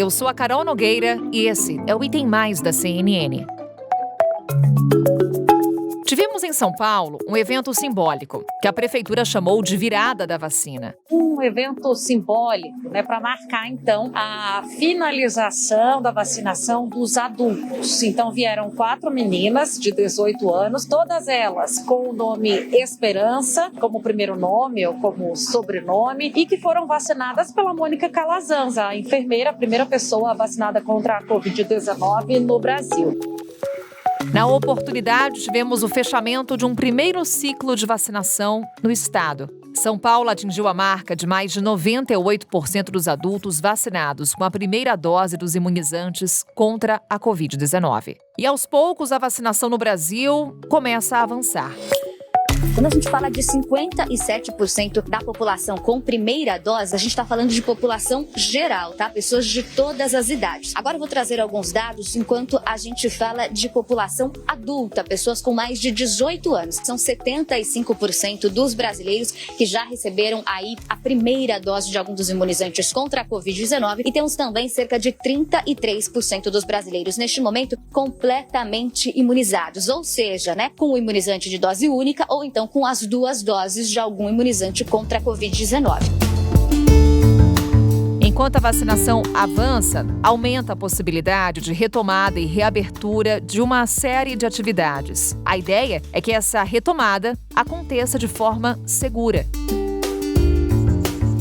Eu sou a Carol Nogueira e esse é o Item Mais da CNN. Tivemos em São Paulo um evento simbólico, que a prefeitura chamou de virada da vacina. Um evento simbólico, para marcar, então, a finalização da vacinação dos adultos. Então, vieram 4 meninas de 18 anos, todas elas com o nome Esperança, como primeiro nome ou como sobrenome, e que foram vacinadas pela Mônica Calazans, a enfermeira, a primeira pessoa vacinada contra a Covid-19 no Brasil. Na oportunidade, tivemos o fechamento de um primeiro ciclo de vacinação no estado. São Paulo atingiu a marca de mais de 98% dos adultos vacinados com a primeira dose dos imunizantes contra a Covid-19. E aos poucos, a vacinação no Brasil começa a avançar. Quando a gente fala de 57% da população com primeira dose, a gente está falando de população geral, tá? Pessoas de todas as idades. Agora eu vou trazer alguns dados enquanto a gente fala de população adulta, pessoas com mais de 18 anos. São 75% dos brasileiros que já receberam aí a primeira dose de algum dos imunizantes contra a Covid-19 e temos também cerca de 33% dos brasileiros neste momento completamente imunizados, ou seja, com o imunizante de dose única ou então com as 2 doses de algum imunizante contra a Covid-19. Enquanto a vacinação avança, aumenta a possibilidade de retomada e reabertura de uma série de atividades. A ideia é que essa retomada aconteça de forma segura.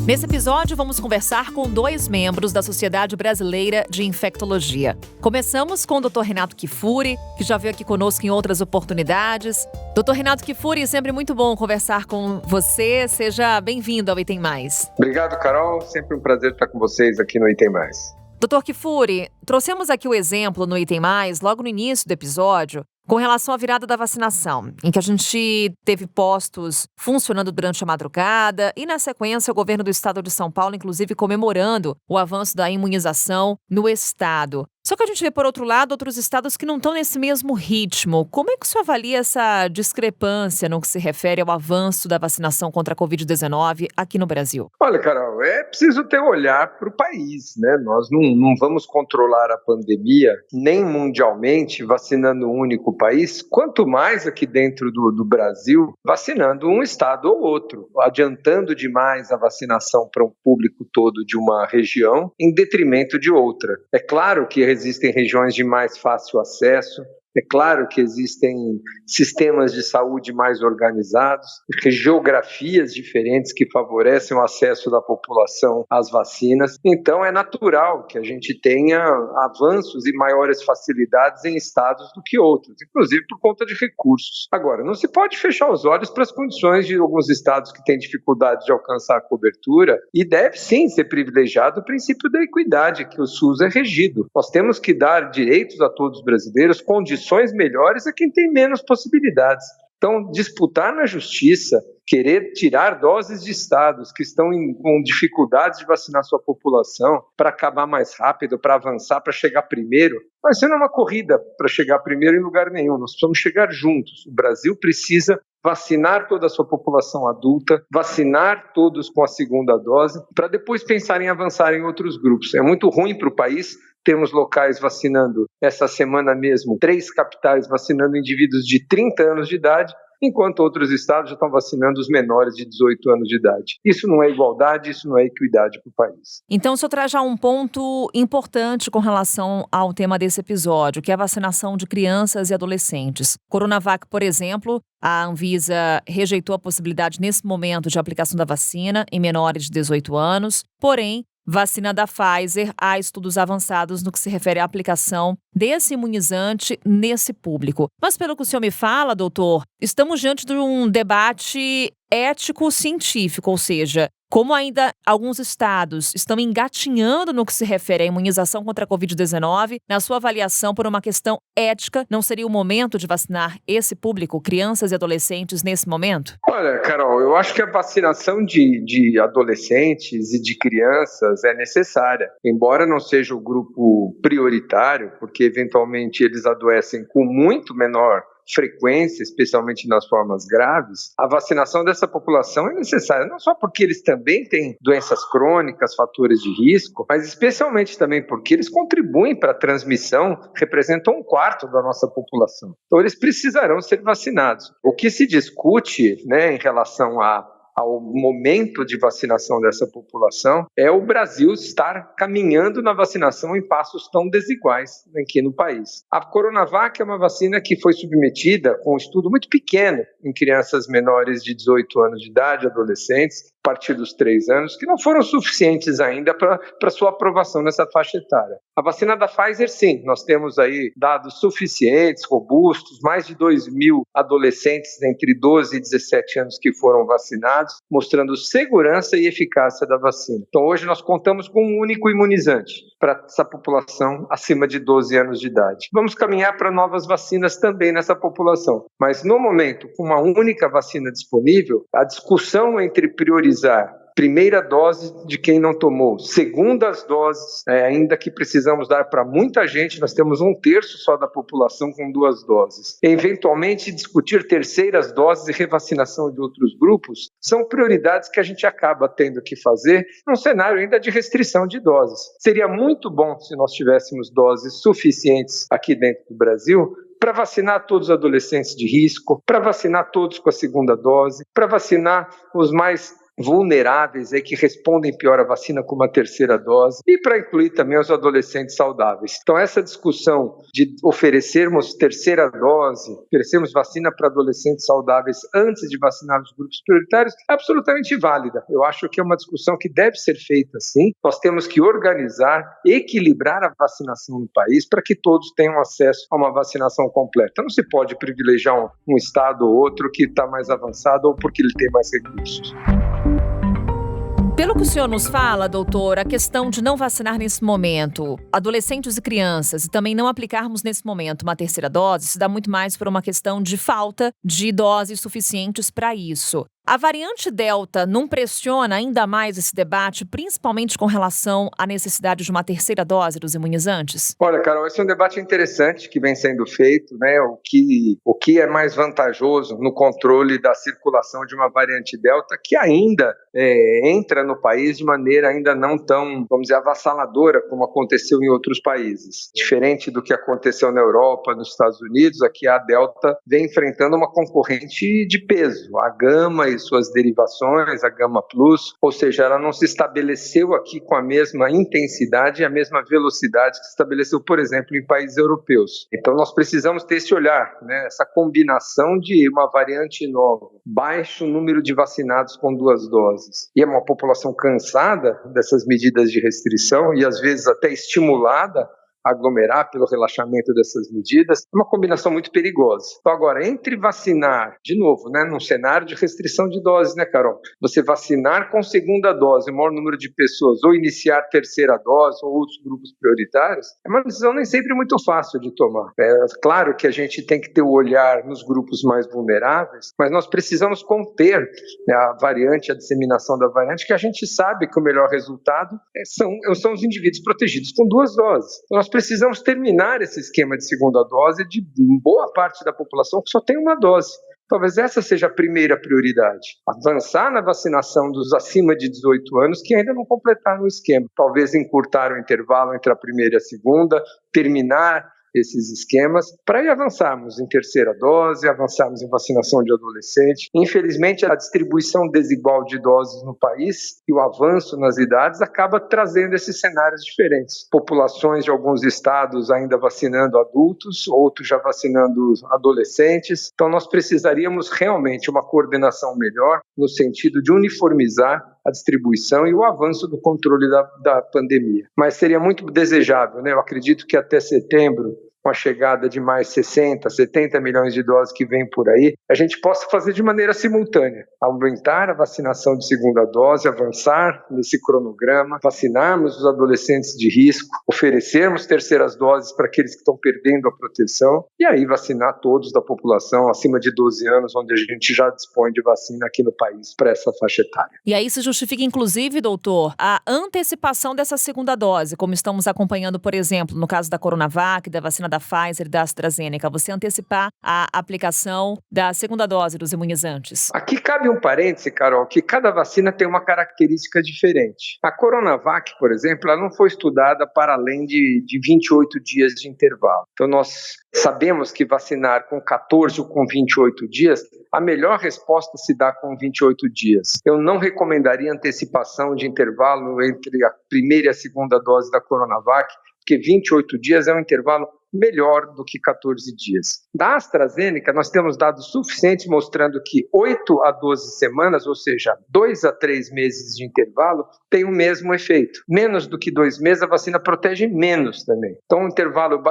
Nesse episódio, vamos conversar com 2 membros da Sociedade Brasileira de Infectologia. Começamos com o Dr. Renato Kifuri, que já veio aqui conosco em outras oportunidades. Dr. Renato Kifuri, sempre muito bom conversar com você. Seja bem-vindo ao Item Mais. Obrigado, Carol. Sempre um prazer estar com vocês aqui no Item Mais. Dr. Kifuri, trouxemos aqui o exemplo no Item Mais, logo no início do episódio, com relação à virada da vacinação, em que a gente teve postos funcionando durante a madrugada e, na sequência, o governo do estado de São Paulo, inclusive, comemorando o avanço da imunização no estado. Só que a gente vê, por outro lado, outros estados que não estão nesse mesmo ritmo. Como é que o senhor avalia essa discrepância no que se refere ao avanço da vacinação contra a Covid-19 aqui no Brasil? Olha, Carol, é preciso ter um olhar para o país, né? Nós não vamos controlar a pandemia, nem mundialmente, vacinando um único país, quanto mais aqui dentro do Brasil, vacinando um estado ou outro, adiantando demais a vacinação para um público todo de uma região, em detrimento de outra. É claro que existem regiões de mais fácil acesso, é claro que existem sistemas de saúde mais organizados, geografias diferentes que favorecem o acesso da população às vacinas. Então, é natural que a gente tenha avanços e maiores facilidades em estados do que outros, inclusive por conta de recursos. Agora, não se pode fechar os olhos para as condições de alguns estados que têm dificuldade de alcançar a cobertura e deve sim ser privilegiado o princípio da equidade, que o SUS é regido. Nós temos que dar direitos a todos os brasileiros, condições melhores a quem tem menos possibilidades. Então, disputar na justiça, querer tirar doses de estados que estão com dificuldades de vacinar sua população para acabar mais rápido, para avançar, para chegar primeiro, mas isso não é uma corrida para chegar primeiro em lugar nenhum. Nós precisamos chegar juntos. O Brasil precisa vacinar toda a sua população adulta, vacinar todos com a segunda dose, para depois pensar em avançar em outros grupos. É muito ruim para o país. Temos locais vacinando, essa semana mesmo, 3 capitais vacinando indivíduos de 30 anos de idade, enquanto outros estados já estão vacinando os menores de 18 anos de idade. Isso não é igualdade, isso não é equidade para o país. Então, o senhor traz já um ponto importante com relação ao tema desse episódio, que é a vacinação de crianças e adolescentes. Coronavac, por exemplo, a Anvisa rejeitou a possibilidade nesse momento de aplicação da vacina em menores de 18 anos, porém, vacina da Pfizer, há estudos avançados no que se refere à aplicação desse imunizante nesse público. Mas pelo que o senhor me fala, doutor, estamos diante de um debate ético-científico, ou seja, como ainda alguns estados estão engatinhando no que se refere à imunização contra a Covid-19, na sua avaliação, por uma questão ética, não seria o momento de vacinar esse público, crianças e adolescentes, nesse momento? Olha, Carol, eu acho que a vacinação de adolescentes e de crianças é necessária, embora não seja o grupo prioritário, porque eventualmente eles adoecem com muito menor frequência, especialmente nas formas graves, a vacinação dessa população é necessária, não só porque eles também têm doenças crônicas, fatores de risco, mas especialmente também porque eles contribuem para a transmissão, representam 1/4 da nossa população. Então, eles precisarão ser vacinados. O que se discute, né, em relação ao momento de vacinação dessa população é o Brasil estar caminhando na vacinação em passos tão desiguais aqui no país. A Coronavac é uma vacina que foi submetida com um estudo muito pequeno em crianças menores de 18 anos de idade, adolescentes, a partir dos 3 anos, que não foram suficientes ainda para sua aprovação nessa faixa etária. A vacina da Pfizer, sim, nós temos aí dados suficientes, robustos, mais de 2.000 adolescentes entre 12 e 17 anos que foram vacinados, mostrando segurança e eficácia da vacina. Então, hoje nós contamos com um único imunizante para essa população acima de 12 anos de idade. Vamos caminhar para novas vacinas também nessa população, mas no momento, com uma única vacina disponível, a discussão entre priorizar primeira dose de quem não tomou, segundas doses, ainda que precisamos dar para muita gente, nós temos 1/3 só da população com 2 doses. E, eventualmente, discutir terceiras doses e revacinação de outros grupos são prioridades que a gente acaba tendo que fazer num cenário ainda de restrição de doses. Seria muito bom se nós tivéssemos doses suficientes aqui dentro do Brasil para vacinar todos os adolescentes de risco, para vacinar todos com a segunda dose, para vacinar os mais vulneráveis que respondem pior à vacina com uma terceira dose e para incluir também os adolescentes saudáveis. Então essa discussão de oferecermos terceira dose, oferecermos vacina para adolescentes saudáveis antes de vacinar os grupos prioritários é absolutamente válida. Eu acho que é uma discussão que deve ser feita sim. Nós temos que organizar, equilibrar a vacinação no país para que todos tenham acesso a uma vacinação completa. Não se pode privilegiar um estado ou outro que está mais avançado ou porque ele tem mais recursos. Pelo que o senhor nos fala, doutor, a questão de não vacinar nesse momento adolescentes e crianças e também não aplicarmos nesse momento uma terceira dose se dá muito mais por uma questão de falta de doses suficientes para isso. A variante Delta não pressiona ainda mais esse debate, principalmente com relação à necessidade de uma terceira dose dos imunizantes? Olha, Carol, esse é um debate interessante que vem sendo feito, né? O que é mais vantajoso no controle da circulação de uma variante Delta que ainda entra no país de maneira ainda não tão, vamos dizer, avassaladora como aconteceu em outros países. Diferente do que aconteceu na Europa, nos Estados Unidos, aqui a Delta vem enfrentando uma concorrente de peso, a Gama e suas derivações, a Gama Plus, ou seja, ela não se estabeleceu aqui com a mesma intensidade e a mesma velocidade que se estabeleceu, por exemplo, em países europeus. Então nós precisamos ter esse olhar, né? Essa combinação de uma variante nova, baixo número de vacinados com 2 doses, e é uma população cansada dessas medidas de restrição e às vezes até estimulada a aglomerar pelo relaxamento dessas medidas, é uma combinação muito perigosa. Então agora, entre vacinar, de novo, né, num cenário de restrição de doses, né, Carol? Você vacinar com segunda dose o maior número de pessoas ou iniciar terceira dose ou outros grupos prioritários, é uma decisão nem sempre muito fácil de tomar. É claro que a gente tem que ter o olhar nos grupos mais vulneráveis, mas nós precisamos conter, né, a variante, a disseminação da variante, que a gente sabe que o melhor resultado são os indivíduos protegidos com 2 doses. Então, nós precisamos terminar esse esquema de segunda dose de boa parte da população que só tem uma dose. Talvez essa seja a primeira prioridade. Avançar na vacinação dos acima de 18 anos que ainda não completaram o esquema. Talvez encurtar o intervalo entre a primeira e a segunda, terminar esses esquemas para ir avançarmos em terceira dose, avançarmos em vacinação de adolescentes. Infelizmente, a distribuição desigual de doses no país e o avanço nas idades acaba trazendo esses cenários diferentes. Populações de alguns estados ainda vacinando adultos, outros já vacinando adolescentes. Então, nós precisaríamos realmente uma coordenação melhor no sentido de uniformizar a distribuição e o avanço do controle da pandemia. Mas seria muito desejável, né? Eu acredito que até setembro, com a chegada de mais 60, 70 milhões de doses que vem por aí, a gente possa fazer de maneira simultânea, aumentar a vacinação de segunda dose, avançar nesse cronograma, vacinarmos os adolescentes de risco, oferecermos terceiras doses para aqueles que estão perdendo a proteção e aí vacinar todos da população acima de 12 anos, onde a gente já dispõe de vacina aqui no país para essa faixa etária. E aí se justifica, inclusive, doutor, a antecipação dessa segunda dose, como estamos acompanhando, por exemplo, no caso da Coronavac, da vacina da da Pfizer e da AstraZeneca, você antecipar a aplicação da segunda dose dos imunizantes? Aqui cabe um parêntese, Carol, que cada vacina tem uma característica diferente. A Coronavac, por exemplo, ela não foi estudada para além de 28 dias de intervalo. Então, nós sabemos que vacinar com 14 ou com 28 dias, a melhor resposta se dá com 28 dias. Eu não recomendaria antecipação de intervalo entre a primeira e a segunda dose da Coronavac, porque 28 dias é um intervalo melhor do que 14 dias. Da AstraZeneca, nós temos dados suficientes mostrando que 8 a 12 semanas, ou seja, 2 a 3 meses de intervalo, tem o mesmo efeito. Menos do que 2 meses, a vacina protege menos também. Então, um intervalo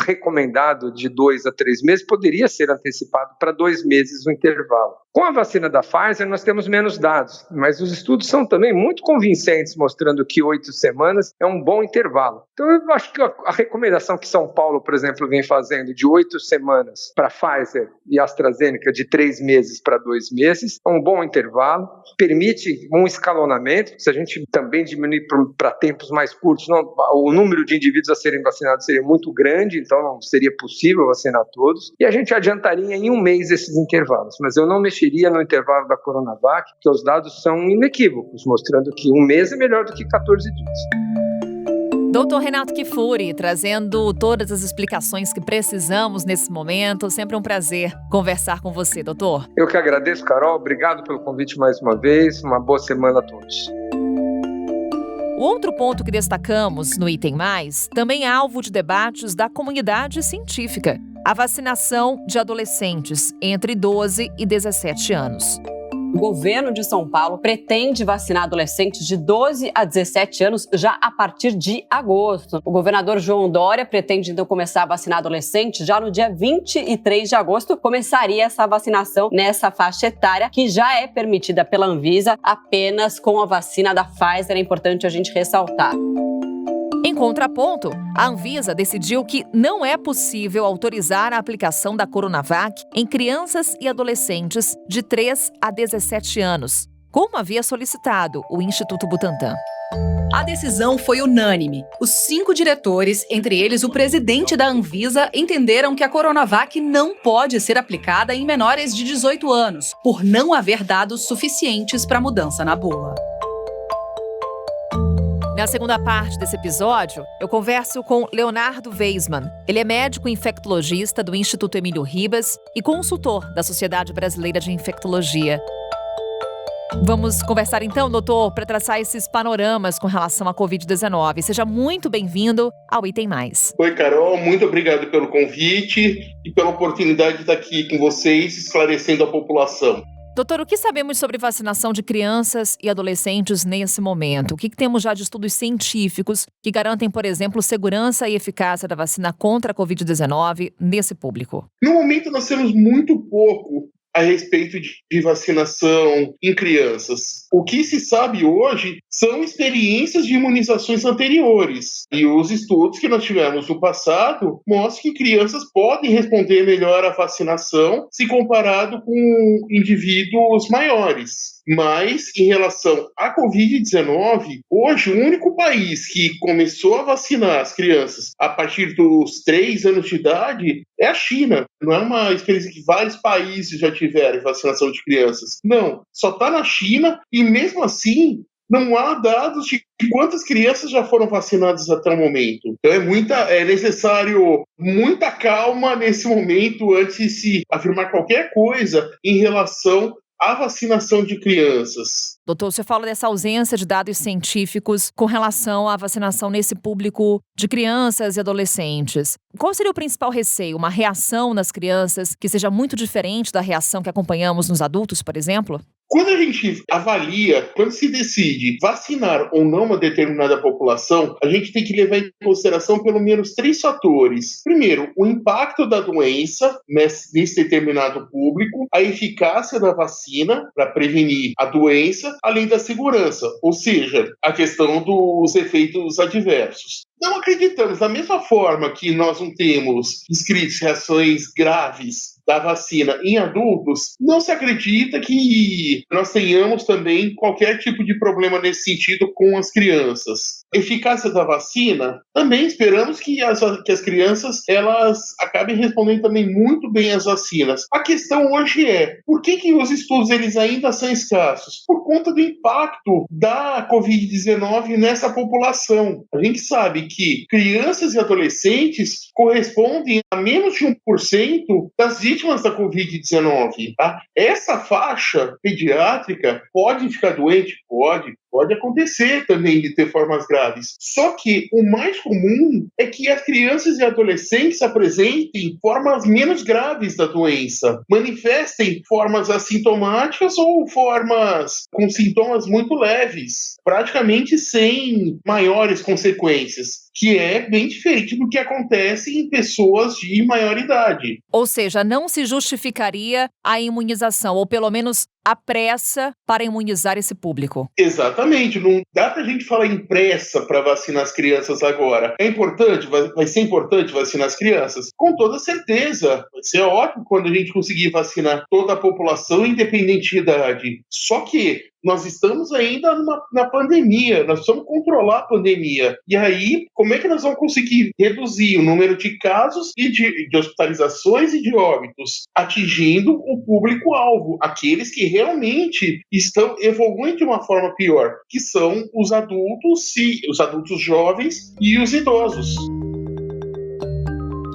recomendado de 2 a 3 meses poderia ser antecipado para 2 meses o intervalo. Com a vacina da Pfizer, nós temos menos dados, mas os estudos são também muito convincentes, mostrando que 8 semanas é um bom intervalo. Então, eu acho que a recomendação que São Paulo, por exemplo, vem fazendo de 8 semanas para Pfizer e AstraZeneca, de 3 meses para 2 meses, é um bom intervalo, permite um escalonamento. Se a gente também diminuir para tempos mais curtos, o número de indivíduos a serem vacinados seria muito grande, então não seria possível vacinar todos, e a gente adiantaria em 1 mês esses intervalos, mas eu não mexeria no intervalo da Coronavac, porque os dados são inequívocos, mostrando que 1 mês é melhor do que 14 dias. Doutor Renato Kifuri, trazendo todas as explicações que precisamos nesse momento. Sempre um prazer conversar com você, doutor. Eu que agradeço, Carol. Obrigado pelo convite mais uma vez. Uma boa semana a todos. O outro ponto que destacamos no Item Mais também é alvo de debates da comunidade científica: a vacinação de adolescentes entre 12 e 17 anos. O governo de São Paulo pretende vacinar adolescentes de 12 a 17 anos já a partir de agosto. O governador João Dória pretende então começar a vacinar adolescentes já no dia 23 de agosto. Começaria essa vacinação nessa faixa etária, que já é permitida pela Anvisa apenas com a vacina da Pfizer. É importante a gente ressaltar. Em contraponto, a Anvisa decidiu que não é possível autorizar a aplicação da Coronavac em crianças e adolescentes de 3 a 17 anos, como havia solicitado o Instituto Butantan. A decisão foi unânime. Os 5 diretores, entre eles o presidente da Anvisa, entenderam que a Coronavac não pode ser aplicada em menores de 18 anos, por não haver dados suficientes para mudança na bula. Na segunda parte desse episódio, eu converso com Leonardo Weismann. Ele é médico infectologista do Instituto Emílio Ribas e consultor da Sociedade Brasileira de Infectologia. Vamos conversar então, doutor, para traçar esses panoramas com relação à Covid-19. Seja muito bem-vindo ao Item Mais. Oi, Carol, muito obrigado pelo convite e pela oportunidade de estar aqui com vocês, esclarecendo a população. Doutor, o que sabemos sobre vacinação de crianças e adolescentes nesse momento? O que temos já de estudos científicos que garantem, por exemplo, segurança e eficácia da vacina contra a Covid-19 nesse público? No momento, nós temos muito pouco a respeito de vacinação em crianças. O que se sabe hoje são experiências de imunizações anteriores. E os estudos que nós tivemos no passado mostram que crianças podem responder melhor à vacinação se comparado com indivíduos maiores. Mas, em relação à Covid-19, hoje o único país que começou a vacinar as crianças a partir dos 3 anos de idade é a China. Não é uma experiência que vários países já tiveram vacinação de crianças. Não, só está na China e mesmo assim não há dados de quantas crianças já foram vacinadas até o momento. Então é necessário muita calma nesse momento antes de se afirmar qualquer coisa em relação a vacinação de crianças. Doutor, você fala dessa ausência de dados científicos com relação à vacinação nesse público de crianças e adolescentes. Qual seria o principal receio? Uma reação nas crianças que seja muito diferente da reação que acompanhamos nos adultos, por exemplo? Quando a gente avalia, quando se decide vacinar ou não uma determinada população, a gente tem que levar em consideração pelo menos 3 fatores. Primeiro, o impacto da doença nesse determinado público, a eficácia da vacina para prevenir a doença, além da segurança, ou seja, a questão dos efeitos adversos. Não acreditamos, da mesma forma que nós não temos descritos reações graves da vacina em adultos, não se acredita que nós tenhamos também qualquer tipo de problema nesse sentido com as crianças. Eficácia da vacina, também esperamos que as crianças elas acabem respondendo também muito bem às vacinas. A questão hoje é, por que os estudos eles ainda são escassos? Por conta do impacto da Covid-19 nessa população. A gente sabe que crianças e adolescentes correspondem a menos de 1% das vítimas da Covid-19. Tá? Essa faixa pediátrica pode ficar doente? Pode acontecer também de ter formas graves. Só que o mais comum é que as crianças e adolescentes apresentem formas menos graves da doença, manifestem formas assintomáticas ou formas com sintomas muito leves, praticamente sem maiores consequências, que é bem diferente do que acontece em pessoas de maior idade. Ou seja, não se justificaria a imunização, ou pelo menos a pressa para imunizar esse público. Exatamente, não dá pra gente falar em pressa para vacinar as crianças agora. É importante, vai ser importante vacinar as crianças? Com toda certeza, vai ser ótimo quando a gente conseguir vacinar toda a população, independente de idade. Só que nós estamos ainda na pandemia, nós precisamos controlar a pandemia. E aí, como é que nós vamos conseguir reduzir o número de casos e de hospitalizações e de óbitos, atingindo o público-alvo, aqueles que realmente evoluem de uma forma pior, que são os adultos jovens e os idosos.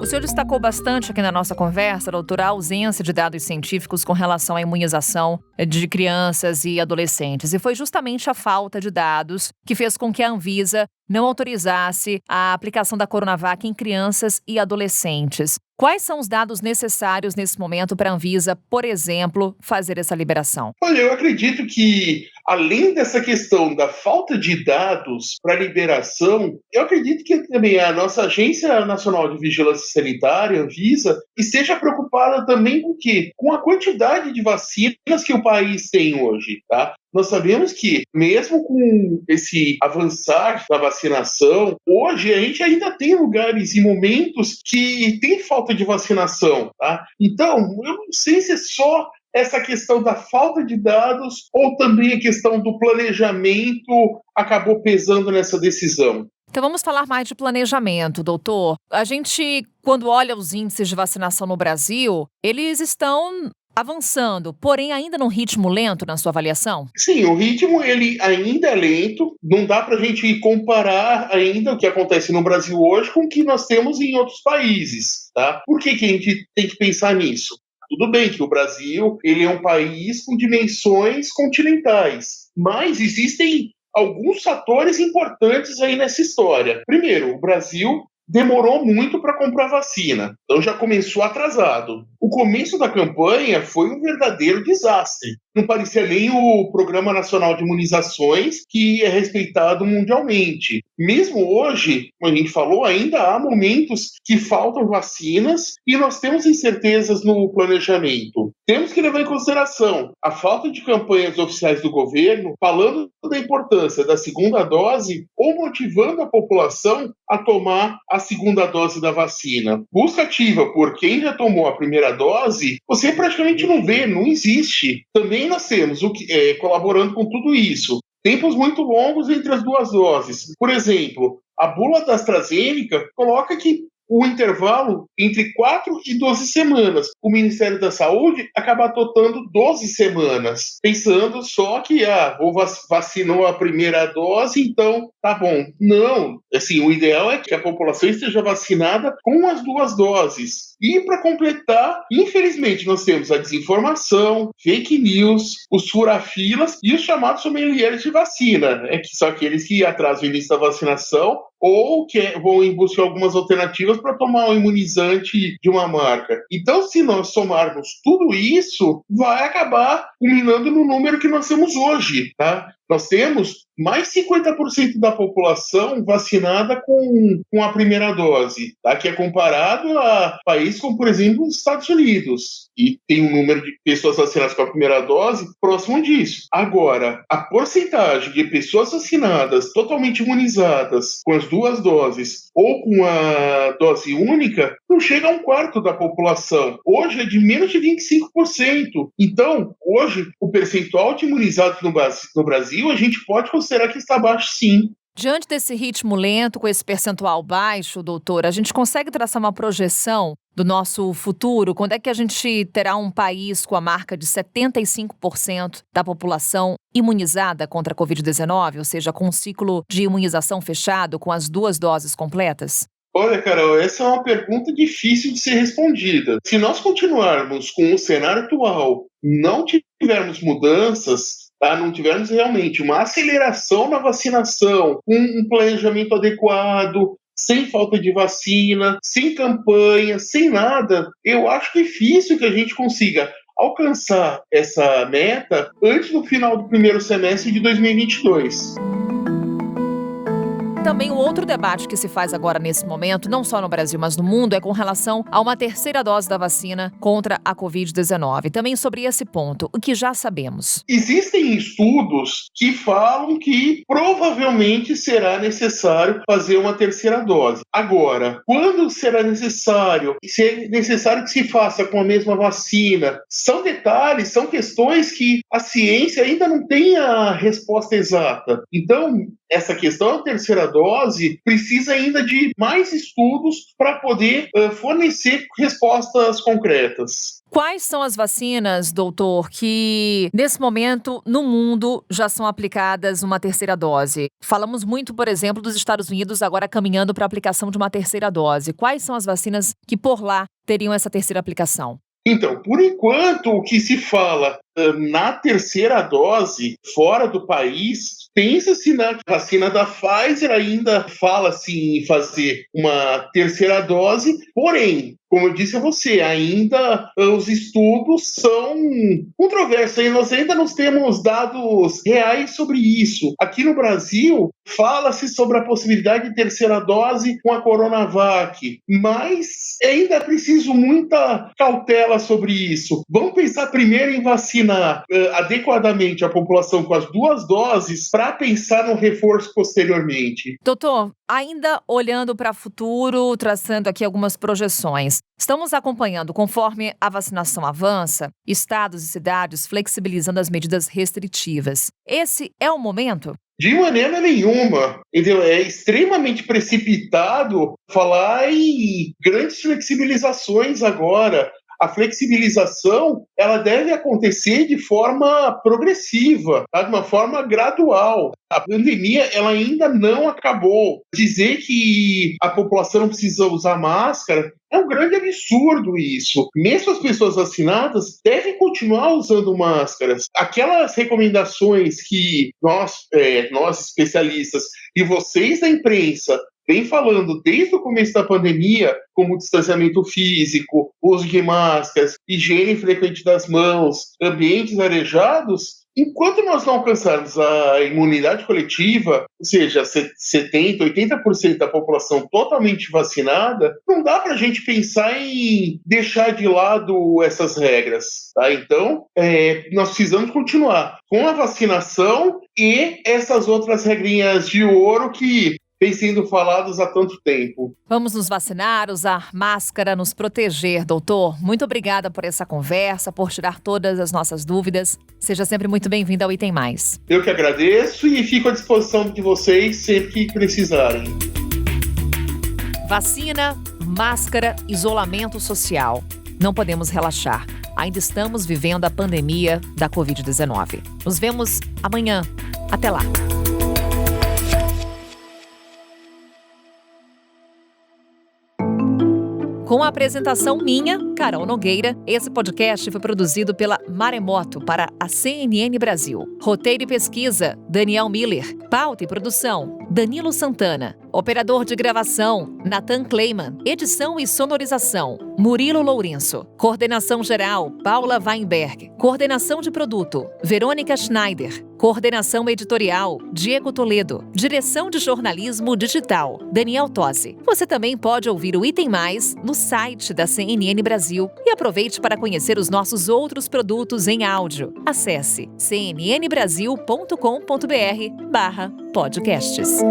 O senhor destacou bastante aqui na nossa conversa, doutora, a ausência de dados científicos com relação à imunização de crianças e adolescentes. E foi justamente a falta de dados que fez com que a Anvisa não autorizasse a aplicação da Coronavac em crianças e adolescentes. Quais são os dados necessários nesse momento para a Anvisa, por exemplo, fazer essa liberação? Olha, eu acredito que, além dessa questão da falta de dados para liberação, eu acredito que também a nossa Agência Nacional de Vigilância Sanitária, Anvisa, esteja preocupada também com o quê? Com a quantidade de vacinas que o país tem hoje, tá? Nós sabemos que, mesmo com esse avançar da vacinação, hoje a gente ainda tem lugares e momentos que tem falta de vacinação, tá? Então, eu não sei se é só essa questão da falta de dados ou também a questão do planejamento acabou pesando nessa decisão. Então vamos falar mais de planejamento, doutor. A gente, quando olha os índices de vacinação no Brasil, eles estão avançando, porém ainda num ritmo lento na sua avaliação? Sim, o ritmo ele ainda é lento, não dá para a gente comparar ainda o que acontece no Brasil hoje com o que nós temos em outros países, tá? Por que a gente tem que pensar nisso? Tudo bem que o Brasil ele é um país com dimensões continentais, mas existem alguns fatores importantes aí nessa história. Primeiro, o Brasil demorou muito para comprar vacina, então já começou atrasado. O começo da campanha foi um verdadeiro desastre. Não parecia nem o Programa Nacional de Imunizações, que é respeitado mundialmente. Mesmo hoje, como a gente falou, ainda há momentos que faltam vacinas e nós temos incertezas no planejamento. Temos que levar em consideração a falta de campanhas oficiais do governo falando da importância da segunda dose ou motivando a população a tomar a segunda dose da vacina. Busca ativa por quem já tomou a primeira dose, você praticamente não vê, não existe. Também nós temos, colaborando com tudo isso, tempos muito longos entre as duas doses. Por exemplo, a bula da AstraZeneca coloca que o intervalo entre 4 e 12 semanas. O Ministério da Saúde acaba adotando 12 semanas, pensando só que vacinou a primeira dose, então tá bom. Não, assim, o ideal é que a população esteja vacinada com as duas doses. E para completar, infelizmente, nós temos a desinformação, fake news, os fura-filas e os chamados sommeliers de vacina, né, que são aqueles que atrasam o início da vacinação ou que vão em busca de algumas alternativas para tomar um imunizante de uma marca. Então, se nós somarmos tudo isso, vai acabar culminando no número que nós temos hoje, tá? Nós temos mais 50% da população vacinada com a primeira dose, tá? Que é comparado a países como, por exemplo, os Estados Unidos. E tem um número de pessoas vacinadas com a primeira dose próximo disso. Agora, a porcentagem de pessoas vacinadas totalmente imunizadas com as duas doses ou com a dose única não chega a 1/4 da população. Hoje é de menos de 25%. Então, hoje, o percentual de imunizados no Brasil, a gente pode considerar que está baixo, sim. Diante desse ritmo lento, com esse percentual baixo, doutor, a gente consegue traçar uma projeção do nosso futuro? Quando é que a gente terá um país com a marca de 75% da população imunizada contra a Covid-19, ou seja, com um ciclo de imunização fechado, com as 2 doses completas? Olha, Carol, essa é uma pergunta difícil de ser respondida. Se nós continuarmos com o cenário atual, não tivermos mudanças, não tivermos realmente uma aceleração na vacinação, um planejamento adequado, sem falta de vacina, sem campanha, sem nada, eu acho difícil que a gente consiga alcançar essa meta antes do final do primeiro semestre de 2022. Também um outro debate que se faz agora nesse momento, não só no Brasil, mas no mundo, é com relação a uma terceira dose da vacina contra a Covid-19. Também sobre esse ponto, o que já sabemos. Existem estudos que falam que provavelmente será necessário fazer uma terceira dose. Agora, quando será necessário? Se é necessário que se faça com a mesma vacina? São detalhes, são questões que a ciência ainda não tem a resposta exata. Então, essa questão da terceira dose precisa ainda de mais estudos para poder fornecer respostas concretas. Quais são as vacinas, doutor, que nesse momento no mundo já são aplicadas uma terceira dose? Falamos muito, por exemplo, dos Estados Unidos agora caminhando para a aplicação de uma terceira dose. Quais são as vacinas que por lá teriam essa terceira aplicação? Então, por enquanto, o que se fala na terceira dose fora do país, pensa-se na vacina da Pfizer, ainda fala-se em fazer uma terceira dose, porém, como eu disse a você, ainda os estudos são controversos, nós ainda não temos dados reais sobre isso. Aqui no Brasil, fala-se sobre a possibilidade de terceira dose com a Coronavac, mas ainda é preciso muita cautela sobre isso. Vamos pensar primeiro em vacinar adequadamente a população com as 2 doses para pensar no reforço posteriormente. Doutor, ainda olhando para o futuro, traçando aqui algumas projeções, estamos acompanhando, conforme a vacinação avança, estados e cidades flexibilizando as medidas restritivas. Esse é o momento? De maneira nenhuma. Entendeu? É extremamente precipitado falar em grandes flexibilizações agora. A flexibilização ela deve acontecer de forma progressiva, tá? De uma forma gradual. A pandemia ela ainda não acabou. Dizer que a população não precisa usar máscara é um grande absurdo isso. Mesmo as pessoas vacinadas devem continuar usando máscaras. Aquelas recomendações que nós especialistas e vocês da imprensa vem falando desde o começo da pandemia, como distanciamento físico, uso de máscaras, higiene frequente das mãos, ambientes arejados, enquanto nós não alcançarmos a imunidade coletiva, ou seja, 70%, 80% da população totalmente vacinada, não dá para a gente pensar em deixar de lado essas regras. Tá? Então, nós precisamos continuar com a vacinação e essas outras regrinhas de ouro que vem sendo falados há tanto tempo. Vamos nos vacinar, usar máscara, nos proteger, doutor. Muito obrigada por essa conversa, por tirar todas as nossas dúvidas. Seja sempre muito bem-vindo ao Item Mais. Eu que agradeço e fico à disposição de vocês sempre que precisarem. Vacina, máscara, isolamento social. Não podemos relaxar. Ainda estamos vivendo a pandemia da Covid-19. Nos vemos amanhã. Até lá. Com a apresentação minha, Carol Nogueira, esse podcast foi produzido pela Maremoto para a CNN Brasil. Roteiro e pesquisa, Daniel Miller. Pauta e produção, Danilo Santana. Operador de gravação, Nathan Kleiman. Edição e sonorização, Murilo Lourenço. Coordenação geral, Paula Weinberg. Coordenação de produto, Verônica Schneider. Coordenação editorial, Diego Toledo. Direção de jornalismo digital, Daniel Tosi. Você também pode ouvir o Item Mais no site da CNN Brasil e aproveite para conhecer os nossos outros produtos em áudio. Acesse cnnbrasil.com.br/podcasts.